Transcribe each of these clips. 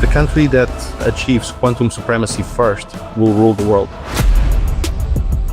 The country that achieves quantum supremacy first will rule the world.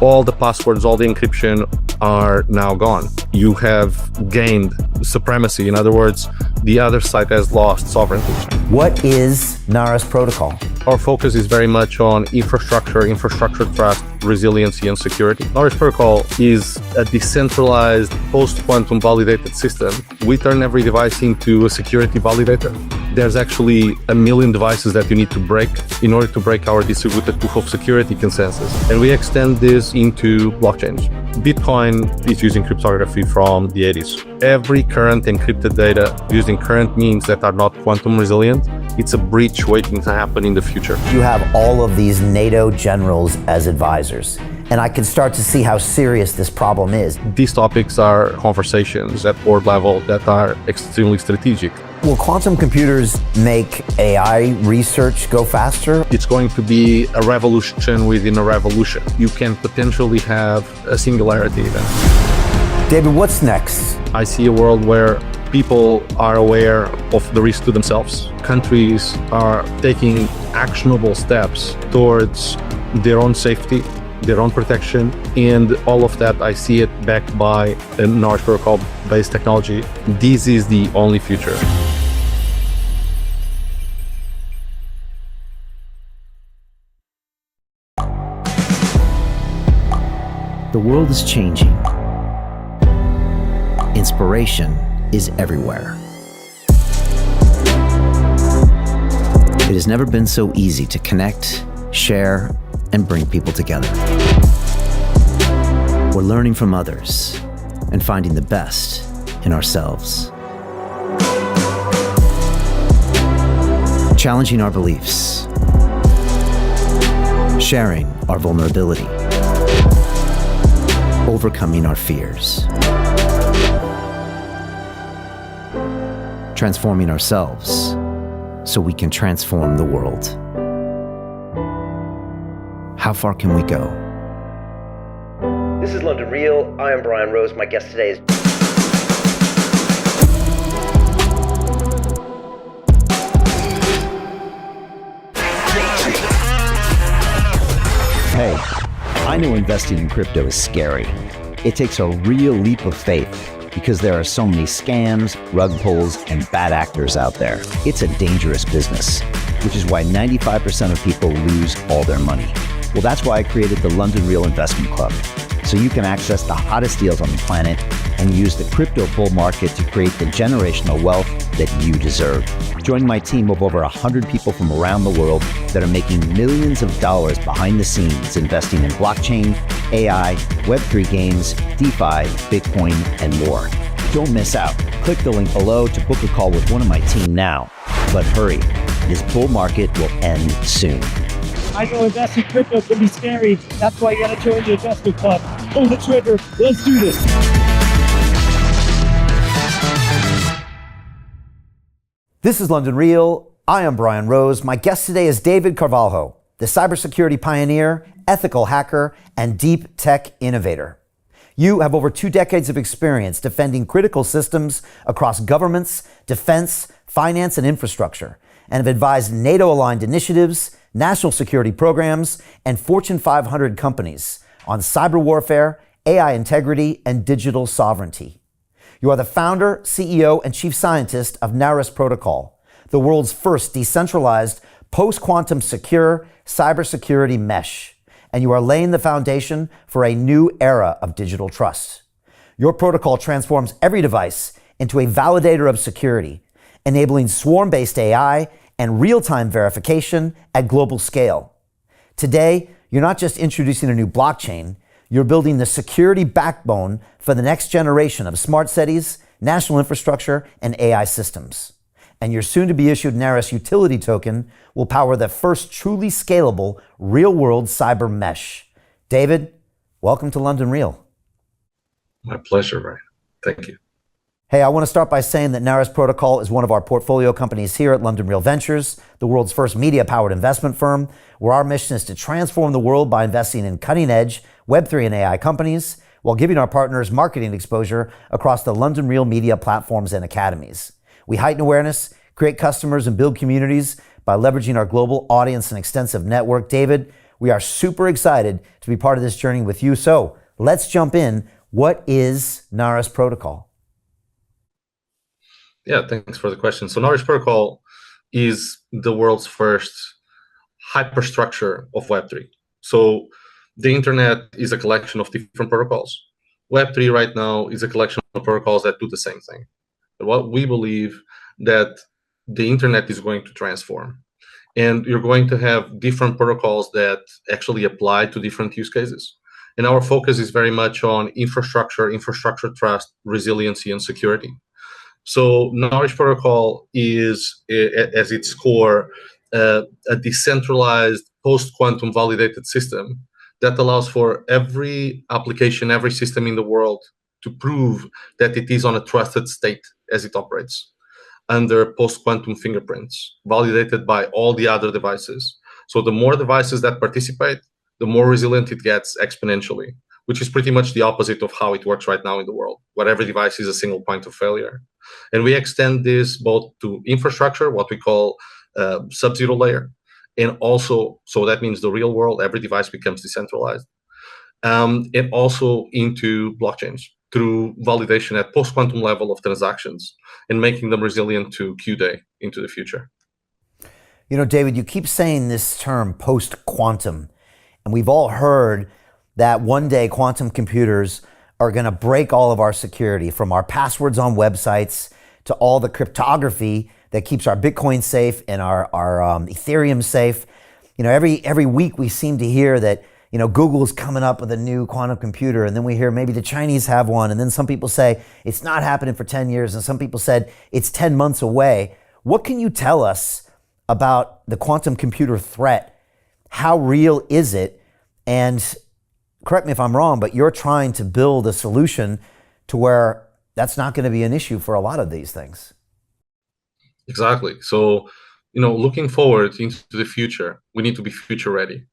All the passwords, all the encryption are now gone. You have gained supremacy. In other words, the other side has lost sovereignty. What is Naoris Protocol? Our focus is very much on infrastructure trust, resiliency, and security. Naoris Protocol is a decentralized post-quantum validated system. We turn every device into a security validator. There's actually 1 million devices that you need to break in order to break our distributed proof of security consensus. And we extend this into blockchains. Bitcoin is using cryptography from the 80s. Every current encrypted data using current means that are not quantum resilient, it's a breach waiting to happen in the future. You have all of these NATO generals as advisors, and I can start to see how serious this problem is. These topics are conversations at board level that are extremely strategic. Will quantum computers make AI research go faster? It's going to be a revolution within a revolution. You can potentially have a singularity event. David, what's next? I see a world where people are aware of the risk to themselves. Countries are taking actionable steps towards their own safety, their own protection, and all of that, I see it backed by a Naoris Protocol-based technology. This is the only future. The world is changing. Inspiration is everywhere. It has never been so easy to connect, share, and bring people together. We're learning from others and finding the best in ourselves. Challenging our beliefs. Sharing our vulnerability. Overcoming our fears. Transforming ourselves so we can transform the world. How far can we go? This is London Real. I am Brian Rose. My guest today is... Hey, I know investing in crypto is scary. It takes a real leap of faith because there are so many scams, rug pulls, and bad actors out there. It's a dangerous business, which is why 95% of people lose all their money. Well, that's why I created the London Real Investment Club, so you can access the hottest deals on the planet and use the crypto bull market to create the generational wealth that you deserve. Join my team of over 100 people from around the world that are making millions of dollars behind the scenes investing in blockchain, AI, Web3 games, DeFi, Bitcoin, and more. Don't miss out. Click the link below to book a call with one of my team now. But hurry, this bull market will end soon. I know investing in crypto can be scary. That's why you gotta join the investment club. Pull the trigger. Let's do this. This is London Real. I am Brian Rose. My guest today is David Carvalho, the cybersecurity pioneer, ethical hacker, and deep tech innovator. You have over 2 decades of experience defending critical systems across governments, defense, finance, and infrastructure, and have advised NATO-aligned initiatives, national security programs, and Fortune 500 companies on cyber warfare, AI integrity, and digital sovereignty. You are the founder, CEO, and chief scientist of Naoris Protocol, the world's first decentralized, post-quantum secure cybersecurity mesh, and you are laying the foundation for a new era of digital trust. Your protocol transforms every device into a validator of security, enabling swarm-based AI and real-time verification at global scale. Today, you're not just introducing a new blockchain, you're building the security backbone for the next generation of smart cities, national infrastructure, and AI systems. And your soon-to-be issued Naoris utility token will power the first truly scalable, real-world cyber mesh. David, welcome to London Real. My pleasure, Ryan. Thank you. Hey, I want to start by saying that Naoris Protocol is one of our portfolio companies here at London Real Ventures, the world's first media-powered investment firm, where our mission is to transform the world by investing in cutting-edge Web3 and AI companies, while giving our partners marketing exposure across the London Real media platforms and academies. We heighten awareness, create customers, and build communities by leveraging our global audience and extensive network. David, we are super excited to be part of this journey with you. So let's jump in. What is Naoris Protocol? Yeah, thanks for the question. So Naoris Protocol is the world's first hyperstructure of Web3. So the internet is a collection of different protocols. Web3 right now is a collection of protocols that do the same thing. But what we believe that the internet is going to transform. And you're going to have different protocols that actually apply to different use cases. And our focus is very much on infrastructure trust, resiliency, and security. So Naoris Protocol is, as its core, a decentralized post-quantum validated system that allows for every application, every system in the world to prove that it is on a trusted state as it operates under post-quantum fingerprints, validated by all the other devices. So the more devices that participate, the more resilient it gets exponentially, which is pretty much the opposite of how it works right now in the world, where every device is a single point of failure. And we extend this both to infrastructure, what we call sub-zero layer, and also, so that means the real world, every device becomes decentralized, and also into blockchains through validation at post-quantum level of transactions and making them resilient to Q-Day into the future. You know, David, you keep saying this term post-quantum, and we've all heard that one day quantum computers are going to break all of our security, from our passwords on websites to all the cryptography that keeps our Bitcoin safe and our Ethereum safe. You know, every week we seem to hear that, you know, Google's coming up with a new quantum computer, and then we hear maybe the Chinese have one, and then some people say it's not happening for 10 years, and some people said it's 10 months away. What can you tell us about the quantum computer threat? How real is it? And correct me if I'm wrong, but you're trying to build a solution to where that's not going to be an issue for a lot of these things. Exactly. So, you know, looking forward into the future, we need to be future ready.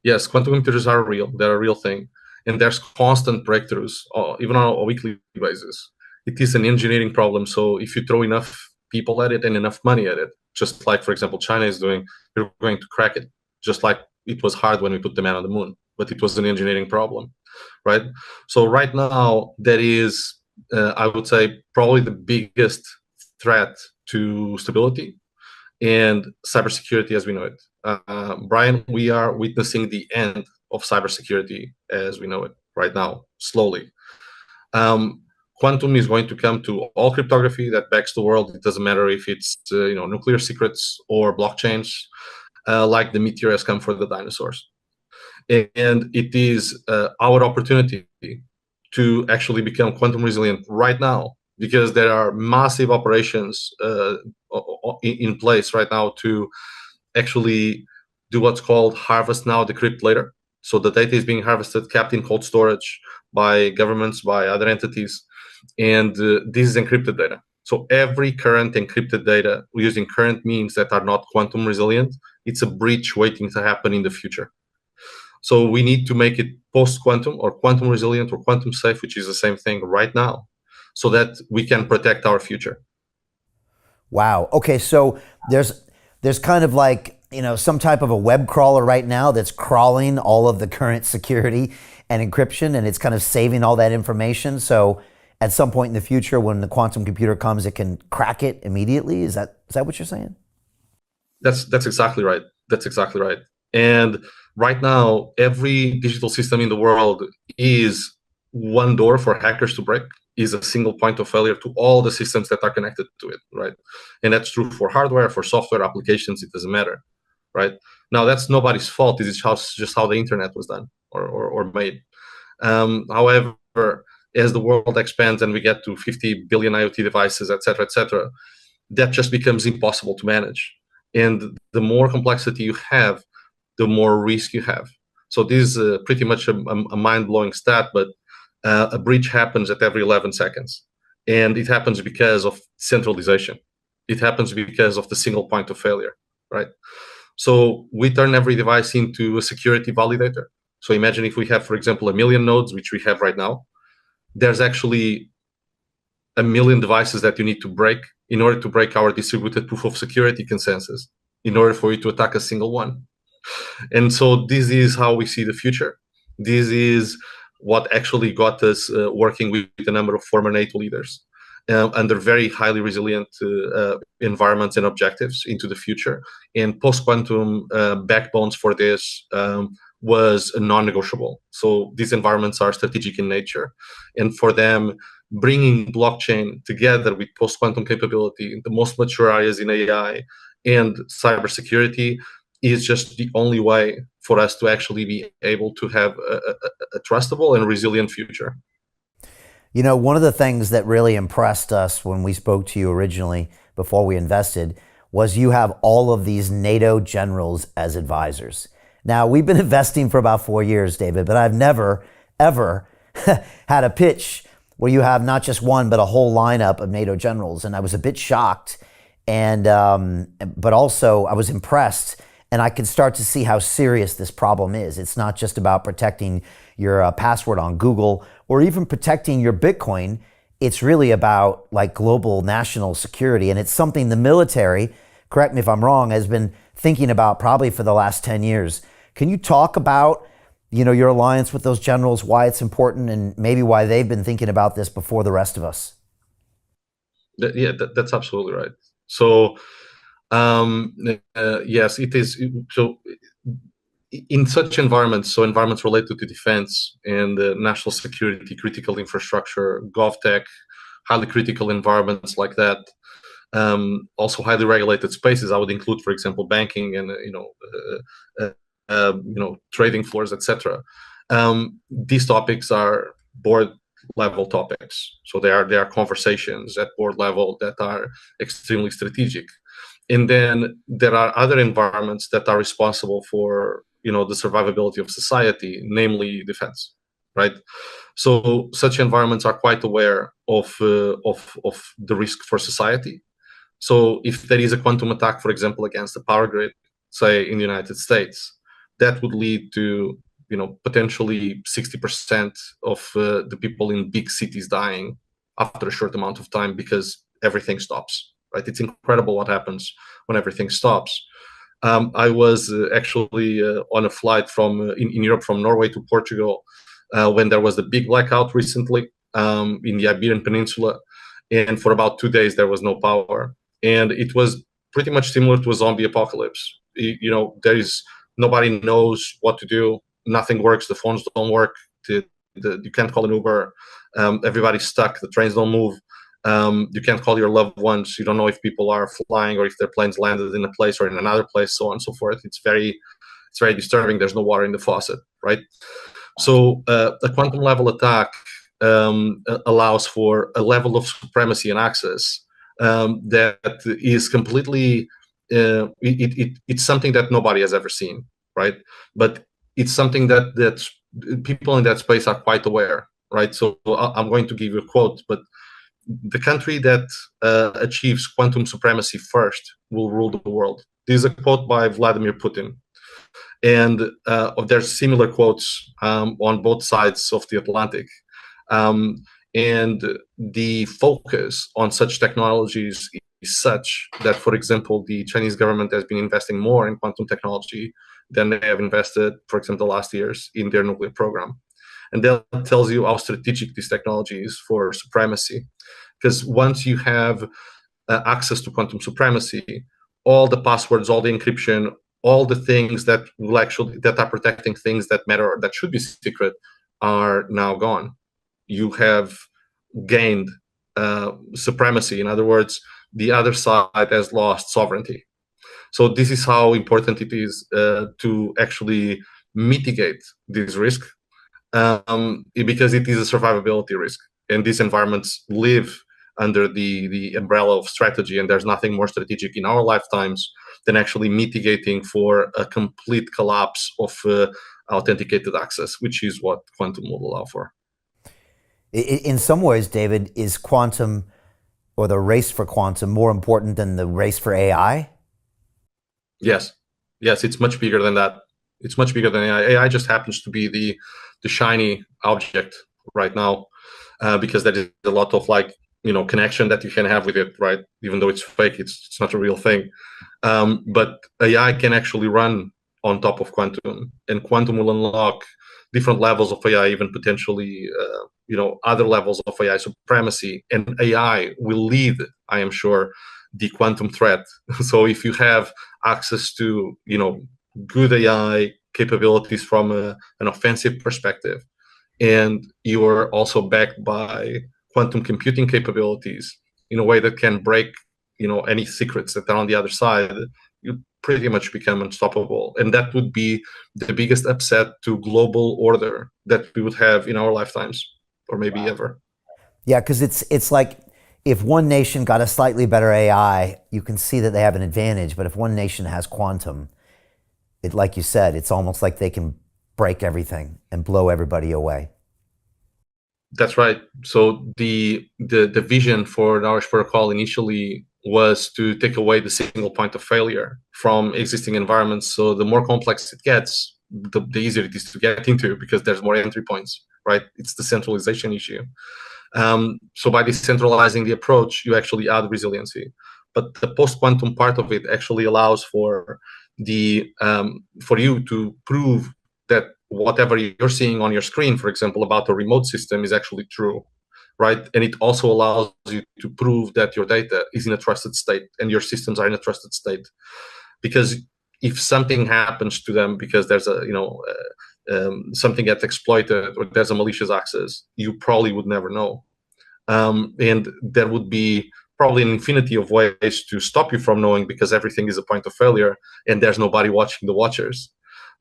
Yes, quantum computers are real. They're a real thing. And there's constant breakthroughs, even on a weekly basis. It is an engineering problem. So if you throw enough people at it and enough money at it, just like, for example, China is doing, you're going to crack it. Just like it was hard when we put the man on the moon, but it was an engineering problem, right? So right now, that is, I would say, probably the biggest threat to stability and cybersecurity as we know it. Brian, we are witnessing the end of cybersecurity as we know it right now, slowly. Quantum is going to come to all cryptography that backs the world. It doesn't matter if it's nuclear secrets or blockchains, like the meteor has come for the dinosaurs. And it is our opportunity to actually become quantum resilient right now, because there are massive operations in place right now to actually do what's called harvest now, decrypt later. So the data is being harvested, kept in cold storage by governments, by other entities, and this is encrypted data. So every current encrypted data using current means that are not quantum resilient, it's a breach waiting to happen in the future. So we need to make it post-quantum or quantum resilient or quantum safe, which is the same thing right now, so that we can protect our future. Wow. Okay, so there's kind of like, you know, some type of a web crawler right now that's crawling all of the current security and encryption, and it's kind of saving all that information. So at some point in the future, when the quantum computer comes, it can crack it immediately. Is that what you're saying? That's exactly right. That's exactly right. And right now, every digital system in the world is one door for hackers to break, is a single point of failure to all the systems that are connected to it, right? And that's true for hardware, for software applications, it doesn't matter, right? Now, that's nobody's fault. This is just how the internet was done or made. However, as the world expands and we get to 50 billion IoT devices, et cetera, that just becomes impossible to manage. And the more complexity you have, the more risk you have. So this is pretty much a mind-blowing stat, but a breach happens at every 11 seconds. And it happens because of centralization. It happens because of the single point of failure, right? So we turn every device into a security validator. So imagine if we have, for example, 1 million nodes, which we have right now, there's actually 1 million devices that you need to break in order to break our distributed proof of security consensus. in order for you to attack a single one. And so this is how we see the future. This is what actually got us working with a number of former NATO leaders under very highly resilient environments and objectives into the future. And post-quantum backbones for this was non-negotiable. So these environments are strategic in nature. And for them, bringing blockchain together with post-quantum capability in the most mature areas in AI and cybersecurity is just the only way for us to actually be able to have a trustable and resilient future. You know, one of the things that really impressed us when we spoke to you originally before we invested was you have all of these NATO generals as advisors. Now, we've been investing for about 4 years, David, but I've never, ever had a pitch where you have not just one, but a whole lineup of NATO generals. And I was a bit shocked, and but also I was impressed. And I could start to see how serious this problem is. It's not just about protecting your password on Google or even protecting your Bitcoin. It's really about like global national security. And it's something the military, correct me if I'm wrong, has been thinking about probably for the last 10 years. Can you talk about, you know, your alliance with those generals, why it's important, and maybe why they've been thinking about this before the rest of us? Yeah, that's absolutely right. So yes, it is. So in such environments, so environments related to defense and national security, critical infrastructure, GovTech, highly critical environments like that, also highly regulated spaces. I would include, for example, banking and trading floors, etc. These topics are board level topics. So there are conversations at board level that are extremely strategic. And then there are other environments that are responsible for, you know, the survivability of society, namely defense, right? So such environments are quite aware of the risk for society. So if there is a quantum attack, for example, against the power grid, say in the United States, that would lead to, you know, potentially 60% of the people in big cities dying after a short amount of time because everything stops. Right? It's incredible what happens when everything stops. I was actually on a flight from in Europe from Norway to Portugal when there was the big blackout recently in the Iberian Peninsula, and for about 2 days there was no power, and it was pretty much similar to a zombie apocalypse. You know, there is nobody knows what to do. Nothing works. The phones don't work. You can't call an Uber. Everybody's stuck. The trains don't move. You can't call your loved ones. You don't know if people are flying or if their planes landed in a place or in another place, so on and so forth. It's very disturbing. There's no water in the faucet, right? So a quantum level attack allows for a level of supremacy and access that is completely, it's something that nobody has ever seen, right? But it's something that people in that space are quite aware, right? So I'm going to give you a quote, but the country that achieves quantum supremacy first will rule the world. This is a quote by Vladimir Putin. And there's similar quotes on both sides of the Atlantic. And the focus on such technologies is such that, for example, the Chinese government has been investing more in quantum technology than they have invested, for example, the last years in their nuclear program. And that tells you how strategic this technology is for supremacy. Because once you have access to quantum supremacy, all the passwords, all the encryption, all the things that are protecting things that matter, that should be secret, are now gone. You have gained supremacy. In other words, the other side has lost sovereignty. So this is how important it is to actually mitigate this risk, because it is a survivability risk, and these environments live under the umbrella of strategy, and there's nothing more strategic in our lifetimes than actually mitigating for a complete collapse of authenticated access, which is what quantum will allow for. In some ways, David, is quantum, or the race for quantum, more important than the race for AI? Yes, it's much bigger than that. It's much bigger than AI. AI just happens to be the shiny object right now, because there is a lot of like connection that you can have with it, right? Even though it's fake, it's not a real thing. But AI can actually run on top of quantum, and quantum will unlock different levels of AI, even potentially, other levels of AI supremacy. And AI will lead, I am sure, the quantum threat. So if you have access to, good AI capabilities from an offensive perspective, and you are also backed by quantum computing capabilities in a way that can break, any secrets that are on the other side, you pretty much become unstoppable. And that would be the biggest upset to global order that we would have in our lifetimes, or maybe ever. Yeah, because it's like if one nation got a slightly better AI, you can see that they have an advantage. But if one nation has quantum, like you said, it's almost like they can break everything and blow everybody away. That's right. So the vision for Naoris Protocol initially was to take away the single point of failure from existing environments. So the more complex it gets, the easier it is to get into, because there's more entry points, right? It's the centralization issue. So by decentralizing the approach, you actually add resiliency. But the post-quantum part of it actually allows for for you to prove that whatever you're seeing on your screen, for example, about a remote system, is actually true, right? And it also allows you to prove that your data is in a trusted state and your systems are in a trusted state. Because if something happens to them because there's something gets exploited or there's a malicious access, you probably would never know. And there would be probably an infinity of ways to stop you from knowing, because everything is a point of failure and there's nobody watching the watchers.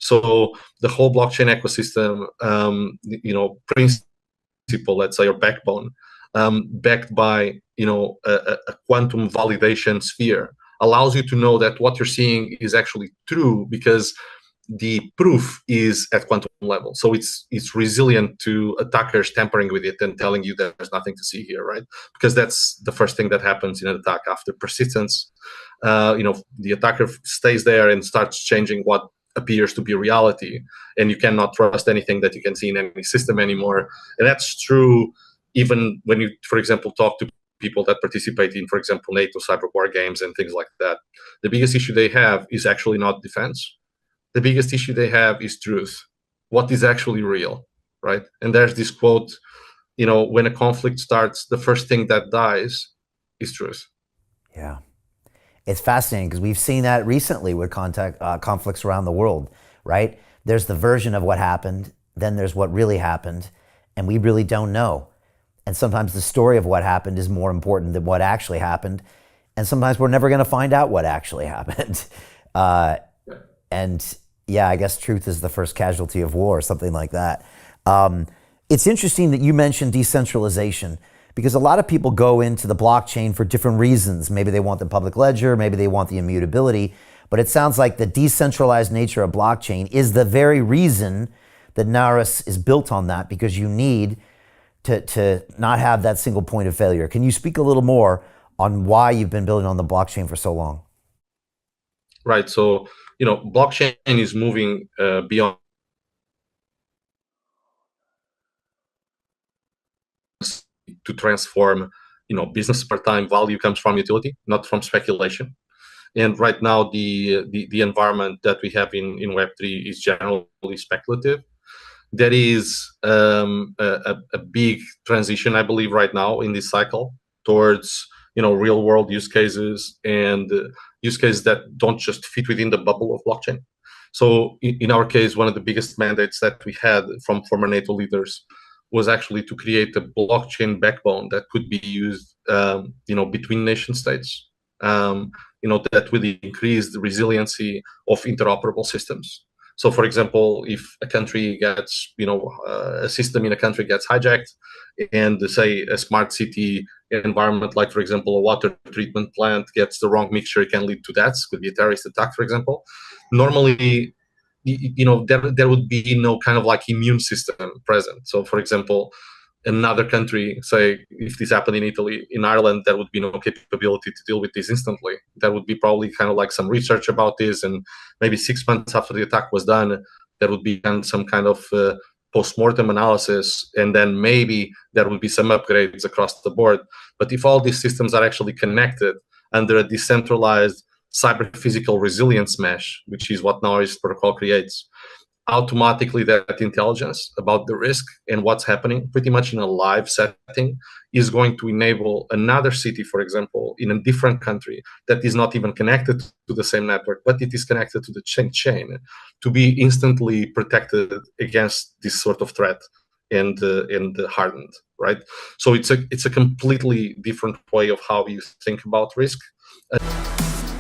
So the whole blockchain ecosystem, principle, let's say, or backbone, backed by a quantum validation sphere, allows you to know that what you're seeing is actually true, because the proof is at quantum level. So it's resilient to attackers tampering with it and telling you that there's nothing to see here, right? Because that's the first thing that happens in an attack. After persistence, the attacker stays there and starts changing what appears to be reality, and you cannot trust anything that you can see in any system anymore. And that's true even when you, for example, talk to people that participate in, for example, NATO cyber war games and things like that. The biggest issue they have is actually not defense. The biggest issue they have is truth. What is actually real, right? And there's this quote, when a conflict starts, the first thing that dies is truth. Yeah. It's fascinating because we've seen that recently with conflicts around the world, right? There's the version of what happened, then there's what really happened, and we really don't know. And sometimes the story of what happened is more important than what actually happened. And sometimes we're never going to find out what actually happened. And yeah, I guess truth is the first casualty of war, or something like that. It's interesting that you mentioned decentralization, because a lot of people go into the blockchain for different reasons. Maybe they want the public ledger, maybe they want the immutability, but it sounds like the decentralized nature of blockchain is the very reason that Naoris is built on that, because you need to not have that single point of failure. Can you speak a little more on why you've been building on the blockchain for so long? Right. So, blockchain is moving beyond to transform, business. Part-time value comes from utility, not from speculation. And right now, the environment that we have in Web3 is generally speculative. There is a big transition, I believe, right now in this cycle towards real world use cases, and use cases that don't just fit within the bubble of blockchain. So in our case, one of the biggest mandates that we had from former NATO leaders was actually to create a blockchain backbone that could be used between nation states, that will increase the resiliency of interoperable systems. So, for example, if a country gets, a system in a country gets hijacked, and say a smart city environment, like, for example, a water treatment plant gets the wrong mixture, it can lead to deaths, could be a terrorist attack, for example. Normally, there would be no kind of like immune system present. So, for example, another country, say if this happened in Italy, in Ireland, there would be no capability to deal with this instantly. There would be probably kind of like some research about this, and maybe 6 months after the attack was done, there would be some kind of post-mortem analysis, and then maybe there will be some upgrades across the board. But if all these systems are actually connected under a decentralized cyber-physical resilience mesh, which is what Naoris Protocol creates, automatically that intelligence about the risk and what's happening pretty much in a live setting is going to enable another city, for example, in a different country that is not even connected to the same network, but it is connected to the chain to be instantly protected against this sort of threat and hardened, right? So it's a completely different way of how you think about risk.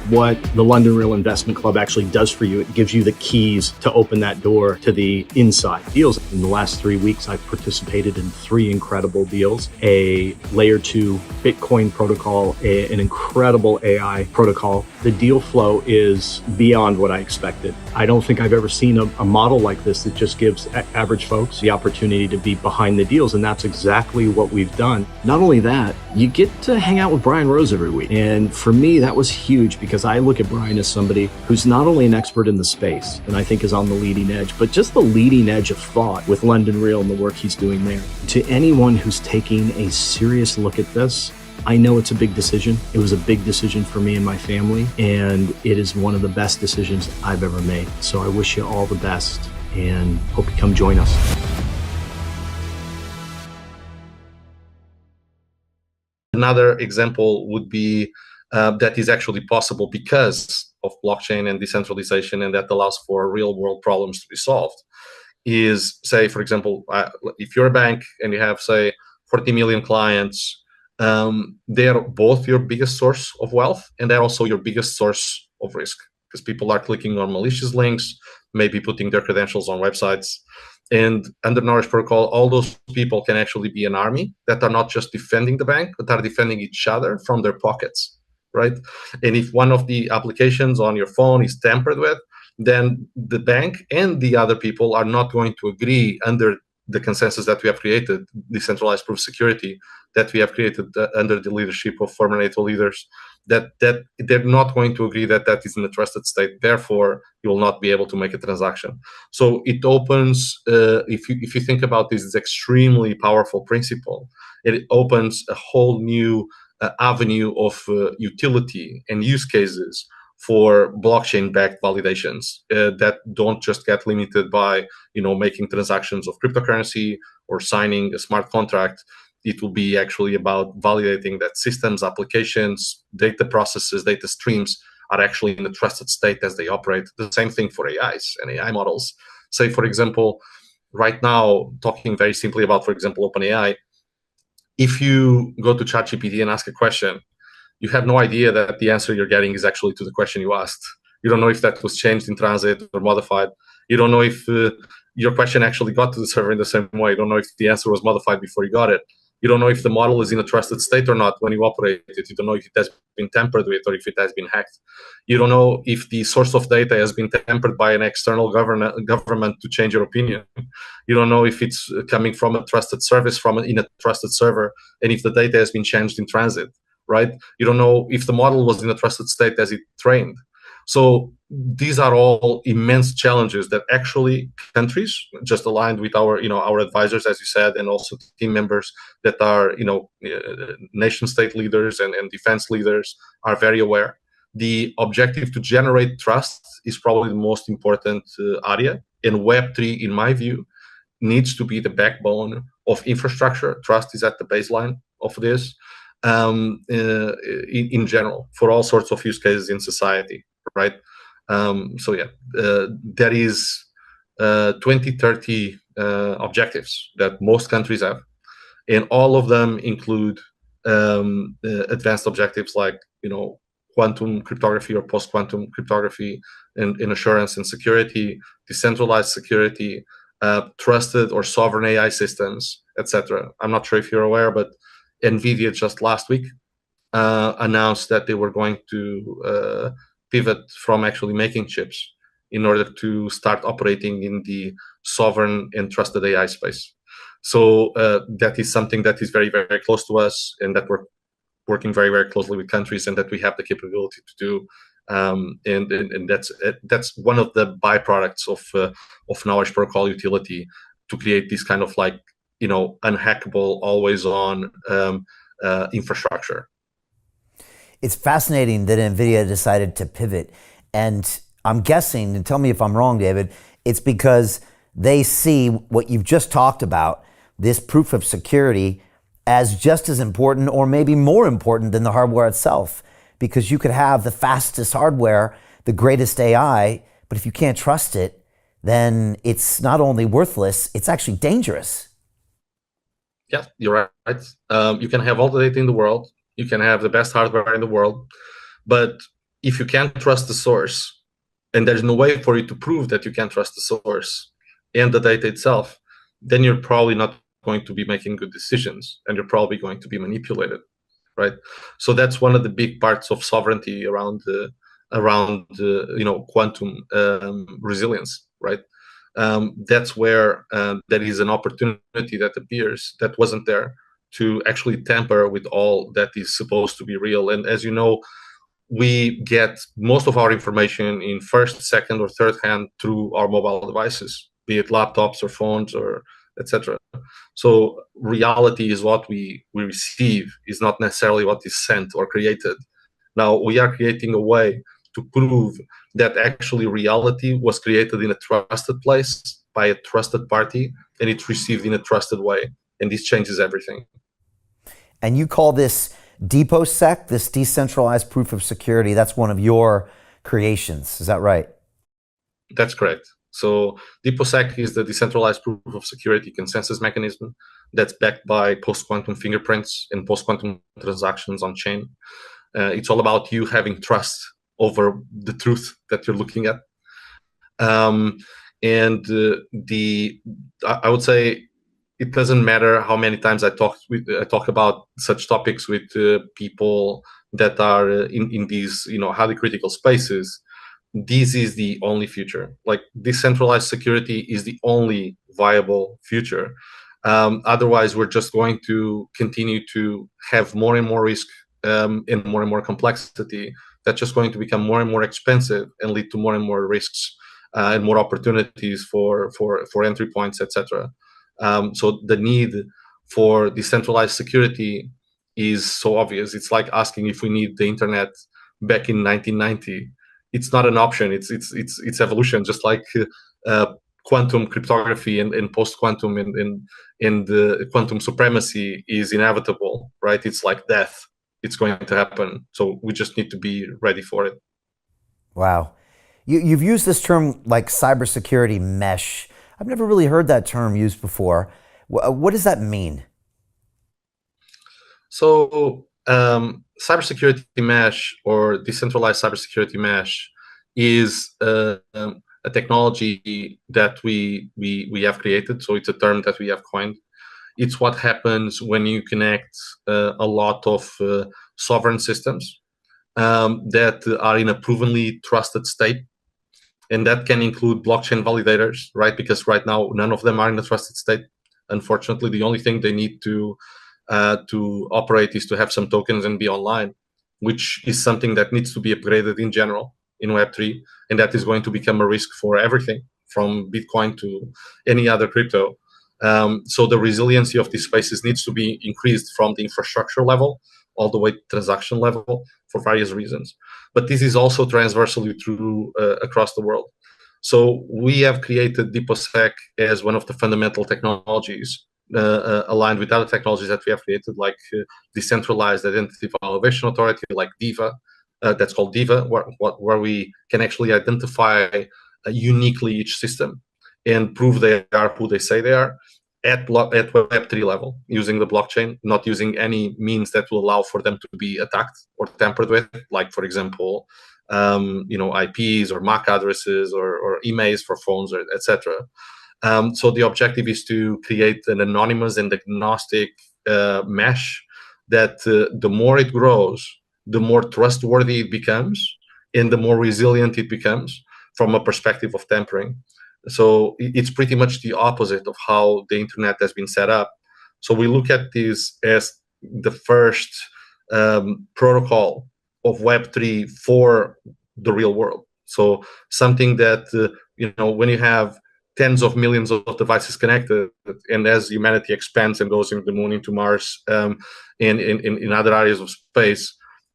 What the London Real Investment Club actually does for you, it gives you the keys to open that door to the inside deals. In the last 3 weeks, I've participated in 3 incredible deals: a layer 2 Bitcoin protocol, an incredible AI protocol. The deal flow is beyond what I expected. I don't think I've ever seen a model like this that just gives average folks the opportunity to be behind the deals, and that's exactly what we've done. Not only that, you get to hang out with Brian Rose every week, and for me, that was huge because I look at Brian as somebody who's not only an expert in the space, and I think is on the leading edge, but just the leading edge of thought with London Real and the work he's doing there. To anyone who's taking a serious look at this, I know it's a big decision. It was a big decision for me and my family, and it is one of the best decisions I've ever made. So I wish you all the best and hope you come join us. Another example would be that is actually possible because of blockchain and decentralization, and that allows for real world problems to be solved, is, say, for example, if you're a bank and you have, say, 40 million clients, they're both your biggest source of wealth, and they're also your biggest source of risk, because people are clicking on malicious links, maybe putting their credentials on websites. And under Naoris Protocol, all those people can actually be an army that are not just defending the bank, but are defending each other from their pockets, right? And if one of the applications on your phone is tampered with, then the bank and the other people are not going to agree under the consensus that we have created, decentralized proof security, that we have created under the leadership of former NATO leaders, that they're not going to agree that that is in a trusted state. Therefore, you will not be able to make a transaction. So it opens, if you think about this, it's extremely powerful principle. It opens a whole new avenue of utility and use cases for blockchain-backed validations that don't just get limited by, making transactions of cryptocurrency or signing a smart contract. It will be actually about validating that systems, applications, data processes, data streams are actually in a trusted state as they operate. The same thing for AIs and AI models. Say, for example, right now, talking very simply about, for example, OpenAI, if you go to ChatGPT and ask a question, you have no idea that the answer you're getting is actually to the question you asked. You don't know if that was changed in transit or modified. You don't know if your question actually got to the server in the same way. You don't know if the answer was modified before you got it. You don't know if the model is in a trusted state or not when you operate it. You don't know if it has been tampered with or if it has been hacked. You don't know if the source of data has been tampered by an external government to change your opinion. You don't know if it's coming from a trusted service in a trusted server, and if the data has been changed in transit, right? You don't know if the model was in a trusted state as it trained. So these are all immense challenges that actually countries, just aligned with our advisors, as you said, and also team members that are nation state leaders and defense leaders are very aware. The objective to generate trust is probably the most important area, and Web3, in my view, needs to be the backbone of infrastructure. Trust is at the baseline of this in general for all sorts of use cases in society. Right. There is 2030 objectives that most countries have, and all of them include advanced objectives like quantum cryptography or post-quantum cryptography and assurance and security, decentralized security, trusted or sovereign AI systems, etc. I'm not sure if you're aware, but NVIDIA just last week announced that they were going to pivot from actually making chips in order to start operating in the sovereign and trusted AI space. So that is something that is very, very close to us, and that we're working very, very closely with countries, and that we have the capability to do. And that's one of the byproducts of Naoris Protocol utility. to create this kind of like, unhackable, always on infrastructure. It's fascinating that NVIDIA decided to pivot. And I'm guessing, and tell me if I'm wrong, David, it's because they see what you've just talked about, this proof of security, as just as important or maybe more important than the hardware itself. Because you could have the fastest hardware, the greatest AI, but if you can't trust it, then it's not only worthless, it's actually dangerous. Yeah, you're right. You can have all the data in the world. You can have the best hardware in the world. But if you can't trust the source, and there's no way for you to prove that you can't trust the source and the data itself, then you're probably not going to be making good decisions, and you're probably going to be manipulated, right? So that's one of the big parts of sovereignty around quantum resilience, right? That's where there is an opportunity that appears that wasn't there to actually tamper with all that is supposed to be real. And as you know, we get most of our information in first, second, or third hand through our mobile devices, be it laptops or phones or etc. So reality is what we receive, is not necessarily what is sent or created. Now we are creating a way to prove that actually reality was created in a trusted place by a trusted party, and it's received in a trusted way. And this changes everything. And you call this DepoSec, this decentralized proof of security. That's one of your creations. Is that right? That's correct. So DepoSec is the decentralized proof of security consensus mechanism that's backed by post-quantum fingerprints and post-quantum transactions on chain. It's all about you having trust over the truth that you're looking at. I would say it doesn't matter how many times I talk about such topics with people that are in these highly critical spaces. This is the only future. Like, decentralized security is the only viable future. Otherwise, we're just going to continue to have more and more risk and more complexity. That's just going to become more and more expensive and lead to more and more risks and more opportunities for entry points, etc. So the need for decentralized security is so obvious. It's like asking if we need the internet back in 1990. It's not an option. It's evolution, just like quantum cryptography and post-quantum and quantum supremacy is inevitable, right? It's like death. It's going to happen. So we just need to be ready for it. Wow. You've used this term like cybersecurity mesh. I've never really heard that term used before. What does that mean? So cybersecurity mesh, or decentralized cybersecurity mesh, is a technology that we have created. So it's a term that we have coined. It's what happens when you connect a lot of sovereign systems that are in a provenly trusted state. And that can include blockchain validators, right? Because right now, none of them are in a trusted state. Unfortunately, the only thing they need to operate is to have some tokens and be online, which is something that needs to be upgraded in general in Web3. And that is going to become a risk for everything from Bitcoin to any other crypto. So the resiliency of these spaces needs to be increased from the infrastructure level all the way to transaction level for various reasons. But this is also transversally true across the world. So we have created DepoSec as one of the fundamental technologies aligned with other technologies that we have created, like decentralized identity validation authority, like DIVA. That's called DIVA, where we can actually identify uniquely each system and prove they are who they say they are at Web3 level, using the blockchain, not using any means that will allow for them to be attacked or tampered with, like, for example, IPs or MAC addresses or emails for phones, or etc. So the objective is to create an anonymous and agnostic mesh that the more it grows, the more trustworthy it becomes, and the more resilient it becomes from a perspective of tampering. So it's pretty much the opposite of how the internet has been set up. So we look at this as the first protocol of Web3 for the real world. So something that, when you have tens of millions of devices connected, and as humanity expands and goes into the moon, into Mars, in other areas of space,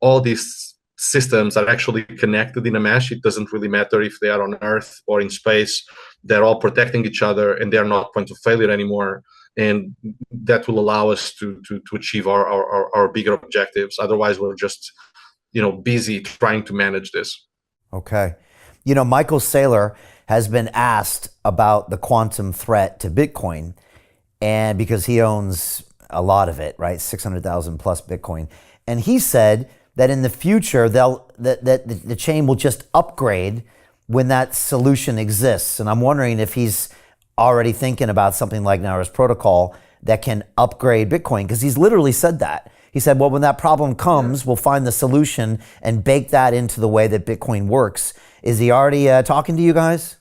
all these systems are actually connected in a mesh. It doesn't really matter if they are on Earth or in space. They're all protecting each other, and they're not point of failure anymore. And that will allow us to achieve our bigger objectives. Otherwise, we're just busy trying to manage this. Okay. Michael Saylor has been asked about the quantum threat to Bitcoin, and because he owns a lot of it, right? 600,000 plus Bitcoin. And he said that in the future, that the chain will just upgrade when that solution exists. And I'm wondering if he's already thinking about something like Naoris Protocol that can upgrade Bitcoin, because he's literally said that. He said, well, when that problem comes, we'll find the solution and bake that into the way that Bitcoin works. Is he already talking to you guys?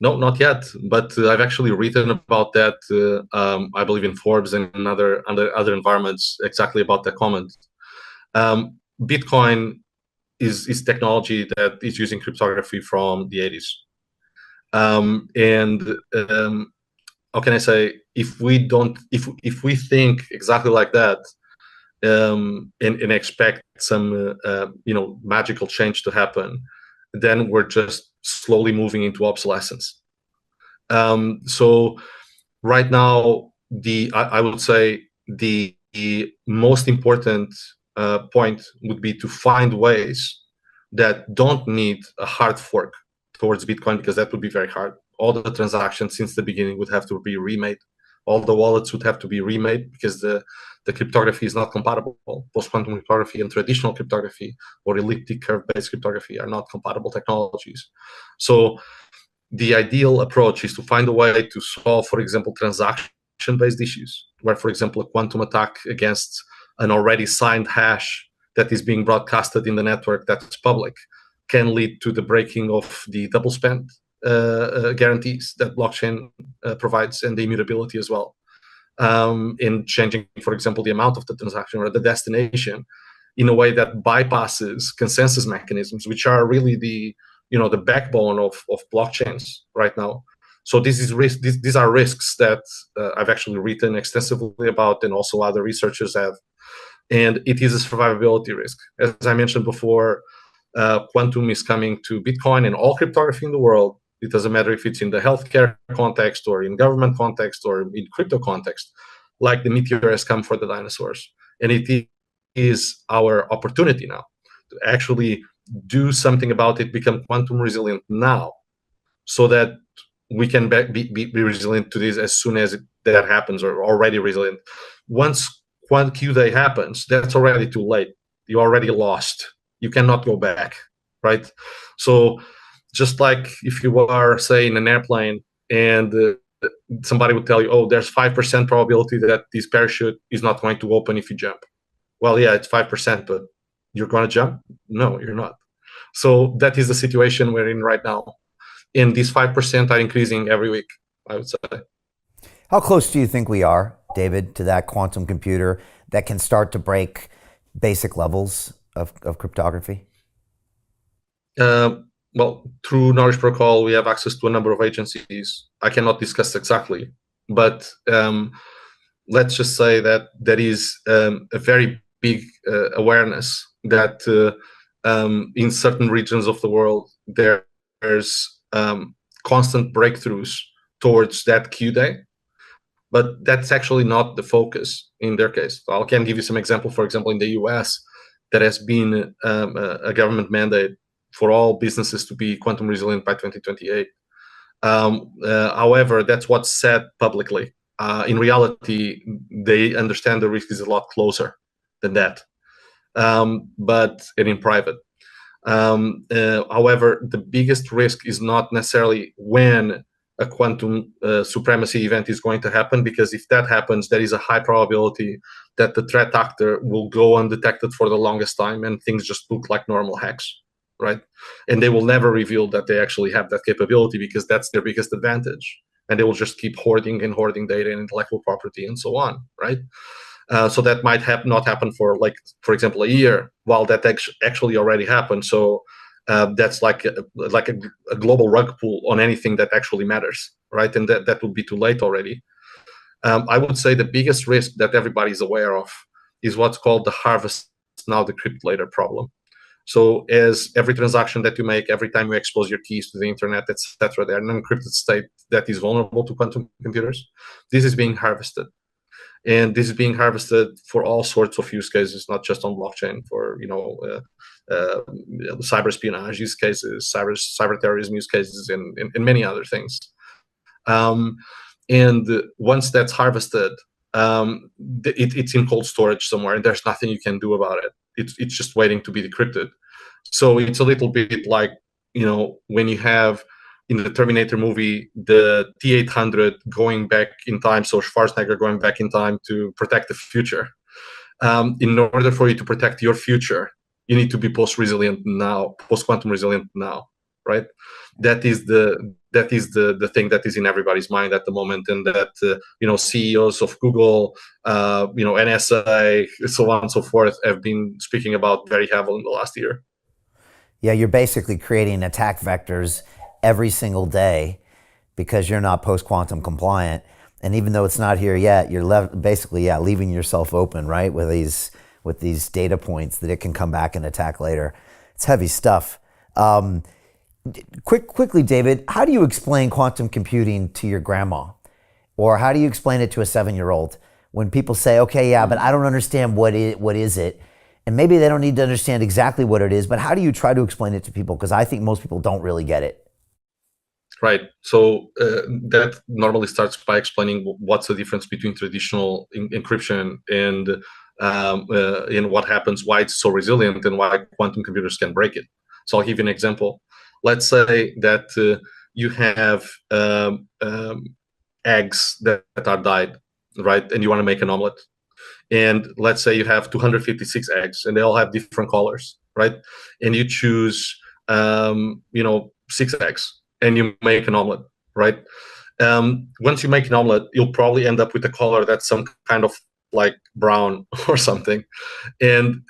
No, not yet. But I've actually written about that, I believe, in Forbes and in other environments, exactly about that comment. Bitcoin is technology that is using cryptography from the 80s. How can I say, if we think exactly like that, and expect some magical change to happen, then we're just slowly moving into obsolescence. So right now, I would say the most important point would be to find ways that don't need a hard fork towards Bitcoin, because that would be very hard. All the transactions since the beginning would have to be remade. All the wallets would have to be remade, because the cryptography is not compatible. Post-quantum cryptography and traditional cryptography or elliptic curve-based cryptography are not compatible technologies. So the ideal approach is to find a way to solve, for example, transaction-based issues, where, for example, a quantum attack against an already signed hash that is being broadcasted in the network that's public can lead to the breaking of the double spend guarantees that blockchain provides, and the immutability as well, in changing, for example, the amount of the transaction or the destination in a way that bypasses consensus mechanisms, which are really the backbone of blockchains right now. So these are risks that I've actually written extensively about, and also other researchers have. And it is a survivability risk. As I mentioned before, quantum is coming to Bitcoin and all cryptography in the world. It doesn't matter if it's in the healthcare context or in government context or in crypto context, like the meteor has come for the dinosaurs. And it is our opportunity now to actually do something about it, become quantum resilient now, so that we can be resilient to this as soon as that happens, or already resilient. Once Q Day happens, that's already too late. You already lost. You cannot go back, right? So just like if you are, say, in an airplane and somebody would tell you, oh, there's 5% probability that this parachute is not going to open if you jump. Well, yeah, it's 5%, but you're going to jump? No, you're not. So that is the situation we're in right now. And these 5% are increasing every week, I would say. How close do you think we are, David, to that quantum computer that can start to break basic levels of cryptography? Well, through Naoris Protocol, we have access to a number of agencies. I cannot discuss exactly, but let's just say that there is a very big awareness that in certain regions of the world, there's constant breakthroughs towards that Q Day. But that's actually not the focus in their case. I can give you some example. For example, in the US, there has been a government mandate for all businesses to be quantum resilient by 2028. However, that's what's said publicly. In reality, they understand the risk is a lot closer than that, but in private. However, the biggest risk is not necessarily when a quantum supremacy event is going to happen, because if that happens, there is a high probability that the threat actor will go undetected for the longest time and things just look like normal hacks, right? And they will never reveal that they actually have that capability, because that's their biggest advantage. And they will just keep hoarding and hoarding data and intellectual property and so on, right? So that might not happen for, like, for example, a year, while that actually already happened. So that's like a global rug pull on anything that actually matters, right? And that would be too late already. I would say the biggest risk that everybody's aware of is what's called the harvest now, decrypt later problem. So as every transaction that you make, every time you expose your keys to the internet, etc., they're an encrypted state that is vulnerable to quantum computers. This is being harvested. And this is being harvested for all sorts of use cases, not just on blockchain, for cyber espionage use cases, cyber terrorism use cases, and many other things. And once that's harvested, it's in cold storage somewhere, and there's nothing you can do about it. It's just waiting to be decrypted. So it's a little bit like, when you have in the Terminator movie the T-800 going back in time, so Schwarzenegger going back in time to protect the future. In order for you to protect your future, you need to be post-resilient now, post-quantum resilient now, right? That is the thing that is in everybody's mind at the moment, and that CEOs of Google, NSA, so on and so forth, have been speaking about very heavily in the last year. Yeah, you're basically creating attack vectors every single day because you're not post-quantum compliant. And even though it's not here yet, you're basically leaving yourself open, right? With these data points that it can come back and attack later. It's heavy stuff. Quickly, David, how do you explain quantum computing to your grandma? Or how do you explain it to a 7-year-old? When people say, okay, but I don't understand what is it? And maybe they don't need to understand exactly what it is, but how do you try to explain it to people? Because I think most people don't really get it. Right. So that normally starts by explaining what's the difference between traditional encryption and what happens, why it's so resilient, and why quantum computers can break it. So I'll give you an example. Let's say that you have eggs that are dyed, right? And you want to make an omelet. And let's say you have 256 eggs, and they all have different colors, right? And you choose, 6 eggs, and you make an omelet, right? Once you make an omelet, you'll probably end up with a color that's some kind of like brown or something. And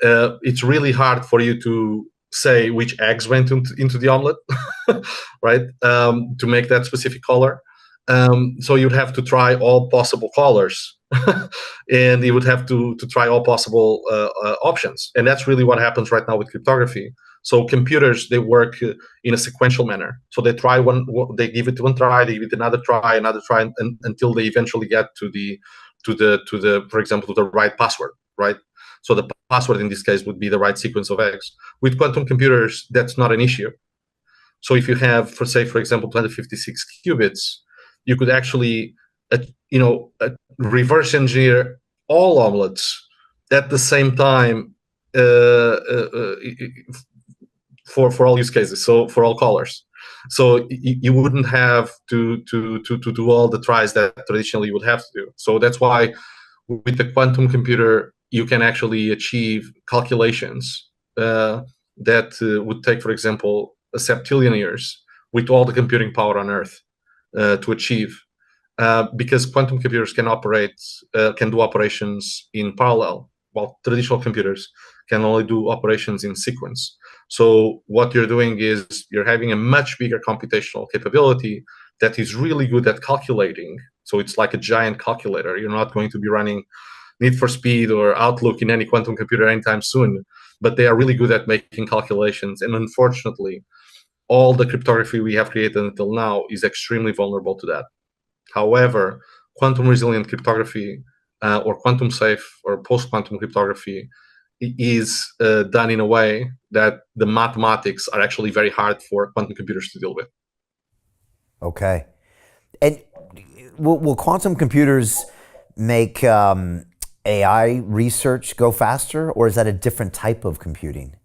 it's really hard for you to say which eggs went into the omelet, right? To make that specific color. So you'd have to try all possible colors, and you would have to try all possible options. And that's really what happens right now with cryptography. So computers, they work in a sequential manner. So they try one, they give it one try, they give it another try, until they eventually get to the, for example, to the right password, right? So the password in this case would be the right sequence of eggs. With quantum computers, that's not an issue. So if you have, for example, 256 qubits, you could actually, reverse engineer all omelets at the same time for all use cases. So for all colors. So you wouldn't have to do all the tries that traditionally you would have to do. So that's why with the quantum computer, you can actually achieve calculations that would take, for example, a septillion years with all the computing power on Earth to achieve, because quantum computers can do operations in parallel, while traditional computers can only do operations in sequence. So what you're doing is you're having a much bigger computational capability that is really good at calculating. So it's like a giant calculator. You're not going to be running Need for Speed or Outlook in any quantum computer anytime soon, but they are really good at making calculations. And unfortunately, all the cryptography we have created until now is extremely vulnerable to that. However, quantum resilient cryptography or quantum safe or post-quantum cryptography is done in a way that the mathematics are actually very hard for quantum computers to deal with. Okay. And will quantum computers make AI research go faster, or is that a different type of computing?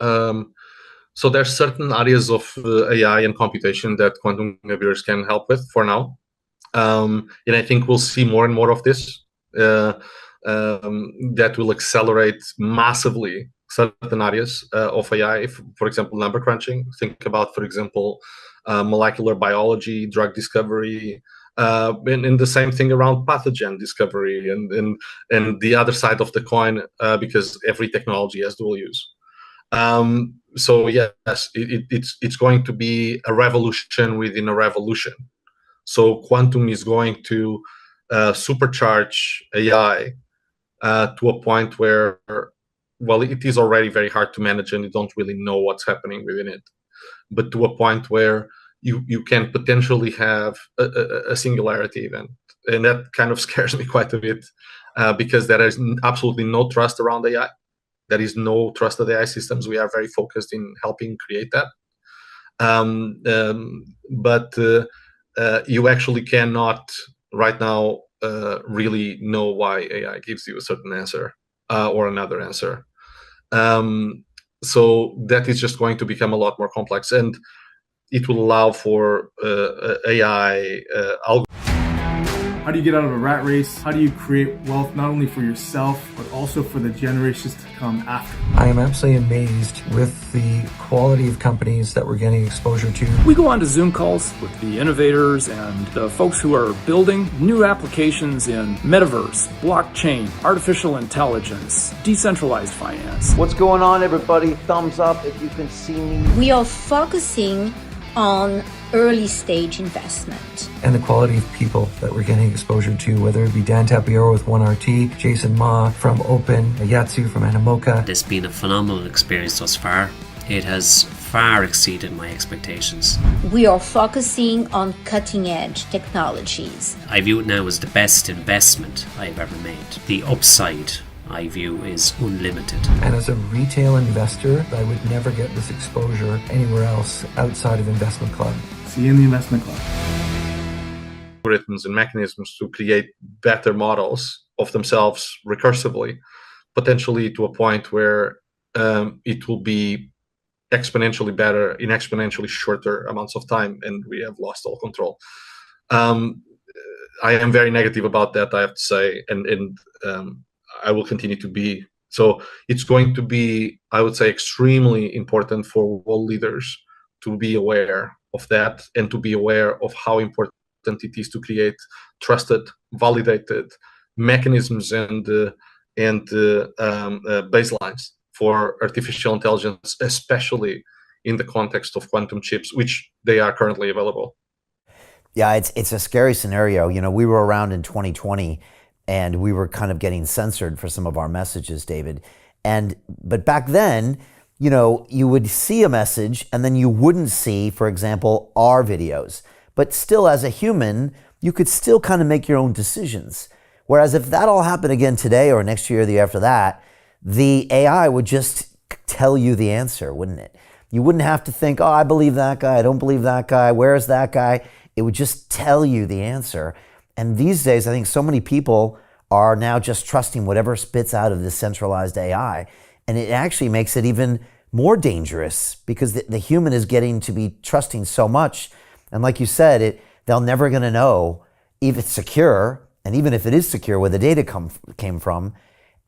So there's certain areas of AI and computation that quantum computers can help with for now. And I think we'll see more and more of this that will accelerate massively certain areas of AI. For example, number crunching. Think about, for example, molecular biology, drug discovery, and the same thing around pathogen discovery and the other side of the coin, because every technology has dual use. So yes, it's going to be a revolution within a revolution. So quantum is going to supercharge AI to a point where, well, it is already very hard to manage and you don't really know what's happening within it. But to a point where you can potentially have a singularity event. And that kind of scares me quite a bit because there is absolutely no trust around AI. There is no trusted AI systems. We are very focused in helping create that. But you actually cannot right now really know why AI gives you a certain answer or another answer. So that is just going to become a lot more complex, and it will allow for AI algorithms. How do you get out of a rat race? How do you create wealth not only for yourself, but also for the generations to come after? I am absolutely amazed with the quality of companies that we're getting exposure to. We go on to Zoom calls with the innovators and the folks who are building new applications in metaverse, blockchain, artificial intelligence, decentralized finance. What's going on, everybody? Thumbs up if you can see me. We are focusing on early stage investment. And the quality of people that we're getting exposure to, whether it be Dan Tapiero with 1RT, Jason Ma from Open, Yatsu from Animoca. It's been a phenomenal experience thus far. It has far exceeded my expectations. We are focusing on cutting edge technologies. I view it now as the best investment I've ever made. The upside I view is unlimited. And as a retail investor, I would never get this exposure anywhere else outside of Investment Club. See you in the Investment Club. Algorithms and mechanisms to create better models of themselves recursively, potentially to a point where it will be exponentially better in exponentially shorter amounts of time, and we have lost all control. I am very negative about that, I have to say, and I will continue to be. So it's going to be, I would say, extremely important for world leaders to be aware of that and to be aware of how important it is to create trusted, validated mechanisms and baselines for artificial intelligence, especially in the context of quantum chips, which they are currently available. Yeah, it's a scary scenario. You know, we were around in 2020 and we were kind of getting censored for some of our messages, David. But back then, you know, you would see a message and then you wouldn't see, for example, our videos. But still, as a human, you could still kind of make your own decisions. Whereas if that all happened again today or next year or the year after that, the AI would just tell you the answer, wouldn't it? You wouldn't have to think, oh, I believe that guy, I don't believe that guy, where's that guy? It would just tell you the answer. And these days, I think so many people are now just trusting whatever spits out of this centralized AI. And it actually makes it even more dangerous because the human is getting to be trusting so much. And like you said, they're never going to know if it's secure, and even if it is secure, where the data came from.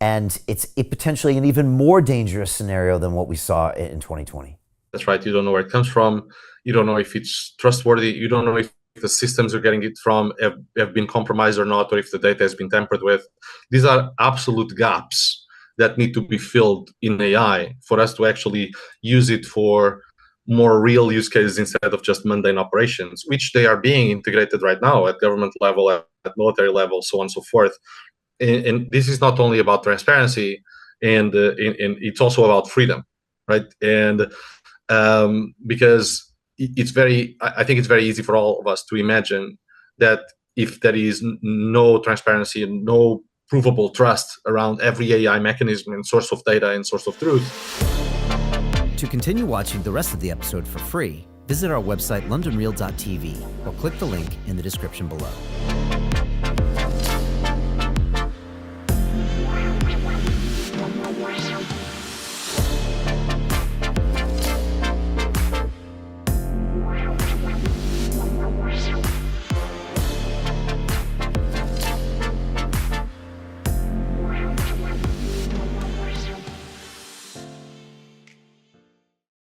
And it's potentially an even more dangerous scenario than what we saw in 2020. That's right. You don't know where it comes from. You don't know if it's trustworthy. You don't know if the systems you're getting it from have been compromised or not, or if the data has been tampered with. These are absolute gaps that need to be filled in AI for us to actually use it for more real use cases instead of just mundane operations, which they are being integrated right now at government level, at military level, so on and so forth. And this is not only about transparency, and it's also about freedom, right? And because I think it's very easy for all of us to imagine that if there is no transparency and no provable trust around every AI mechanism and source of data and source of truth. To continue watching the rest of the episode for free, visit our website londonreal.tv or click the link in the description below.